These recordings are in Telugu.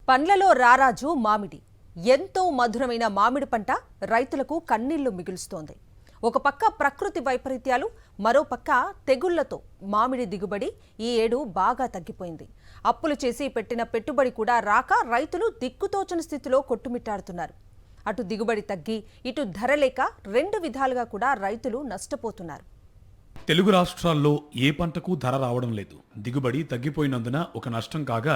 పండ్లలో రారాజు మామిడి. ఎంతో మధురమైన మామిడి పంట రైతులకు కన్నీళ్లు మిగులుస్తోంది. ఒక పక్క ప్రకృతి వైపరీత్యాలు, మరో పక్క తెగుళ్లతో మామిడి దిగుబడి ఈ ఏడు బాగా తగ్గిపోయింది. అప్పులు చేసి పెట్టిన పెట్టుబడి కూడా రాక రైతులు దిక్కుతోచని స్థితిలో కొట్టుమిట్టాడుతున్నారు. అటు దిగుబడి తగ్గి, ఇటు ధర లేక రెండు విధాలుగా కూడా రైతులు నష్టపోతున్నారు. తెలుగు రాష్ట్రాల్లో ఏ పంటకు ధర రావడం లేదు. దిగుబడి తగ్గిపోయినందున ఒక నష్టం కాగా,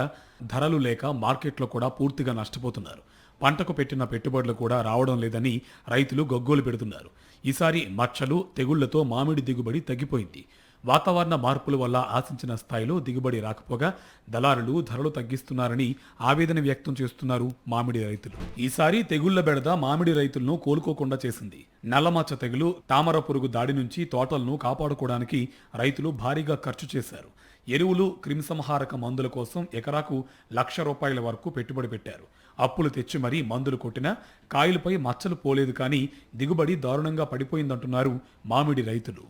ధరలు లేక మార్కెట్లో కూడా పూర్తిగా నష్టపోతున్నారు. పంటకు పెట్టిన పెట్టుబడులు కూడా రావడం లేదని రైతులు గగ్గోలు పెడుతున్నారు. ఈసారి మచ్చలు, తెగుళ్లతో మామిడి దిగుబడి తగ్గిపోయింది. వాతావరణ మార్పుల వల్ల ఆశించిన స్థాయిలో దిగుబడి రాకపోగా దళారులు ధరలు తగ్గిస్తున్నారని ఆవేదన వ్యక్తం చేస్తున్నారు మామిడి రైతులు. ఈసారి తెగుళ్ల బెడద మామిడి రైతులను కోలుకోకుండా చేసింది. నల్లమచ్చ తెగులు, తామర పురుగు దాడి నుంచి తోటలను కాపాడుకోవడానికి రైతులు భారీగా ఖర్చు చేశారు. ఎరువులు, క్రిమిసంహారక మందుల కోసం ఎకరాకు ₹1,00,000 వరకు పెట్టుబడి పెట్టారు. అప్పులు తెచ్చి మరీ మందులు కొట్టినా కాయలపై మచ్చలు పోలేదు, కానీ దిగుబడి దారుణంగా పడిపోయిందంటున్నారు మామిడి రైతులు.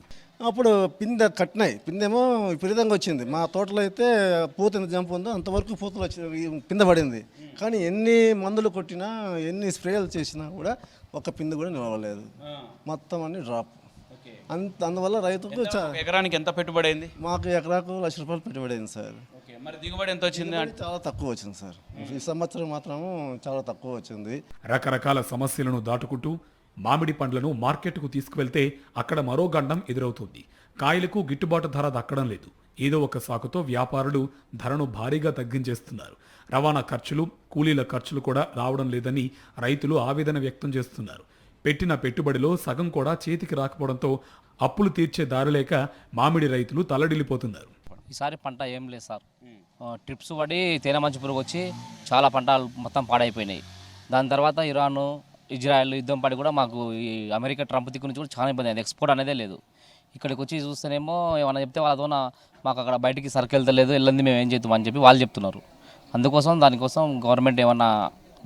అప్పుడు పిందె కట్టినాయి, పిందెమో విపరీతంగా వచ్చింది. మా తోటలో అయితే పూత ఎంత జంపు ఉందో అంతవరకు పూతలు వచ్చి పిందె పడింది. కానీ ఎన్ని మందులు కొట్టినా, ఎన్ని స్ప్రేలు చేసినా కూడా ఒక పిందె కూడా నిలవలేదు. మొత్తం అన్ని డ్రాప్. అందువల్ల రైతుకు ఎకరానికి ఎంత పెట్టుబడి అయింది? మాకు ఎకరాకు ₹1,00,000 పెట్టుబడి అయింది సార్. మరి దిగుబడి ఎంత వచ్చింది? చాలా తక్కువ వచ్చింది సార్. ఈ సంవత్సరం మాత్రము చాలా తక్కువ వచ్చింది. రకరకాల సమస్యలను దాటుకుంటూ మామిడి పండ్లను మార్కెట్కు తీసుకువెళ్తే అక్కడ మరో గండం ఎదురవుతుంది. కాయలకు గిట్టుబాటు ధర దక్కడం లేదు. ఏదో ఒక సాకుతో వ్యాపారులు ధరను భారీగా తగ్గించేస్తున్నారు. రవాణా ఖర్చులు, కూలీల ఖర్చులు కూడా రావడం లేదని రైతులు ఆవేదన వ్యక్తం చేస్తున్నారు. పెట్టిన పెట్టుబడిలో సగం కూడా చేతికి రాకపోవడంతో అప్పులు తీర్చే దారి లేక మామిడి రైతులు తల్లడిల్లిపోతున్నారు. ఈసారి పంట ఏం లేదు సార్. ట్రిప్స్ పడి తేనె మంచి పురుగు వచ్చి చాలా పంటలు మొత్తం పాడైపోయినాయి. దాని తర్వాత ఇరాను, ఇజ్రాయెల్ యుద్ధం పడి కూడా మాకు ఈ అమెరికా ట్రంప్ దిక్కు నుంచి కూడా చాలా ఇబ్బంది అయింది. ఎక్స్పోర్ట్ అనేదే లేదు. ఇక్కడికి వచ్చి చూస్తేనేమో ఏమన్నా చెప్తే వాళ్ళతో మాకు అక్కడ బయటికి సరుకు వెళ్తలేదు, వెళ్ళంది మేము ఏం చేద్దాం అని చెప్పి వాళ్ళు చెప్తున్నారు. అందుకోసం దానికోసం గవర్నమెంట్ ఏమన్నా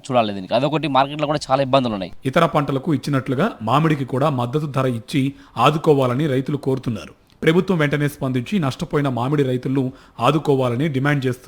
చూడాలి దీనికి. అదొకటి, మార్కెట్లో కూడా చాలా ఇబ్బందులు ఉన్నాయి. ఇతర పంటలకు ఇచ్చినట్లుగా మామిడికి కూడా మద్దతు ధర ఇచ్చి ఆదుకోవాలని రైతులు కోరుతున్నారు. ప్రభుత్వం వెంటనే స్పందించి నష్టపోయిన మామిడి రైతులను ఆదుకోవాలని డిమాండ్ చేస్తున్నారు.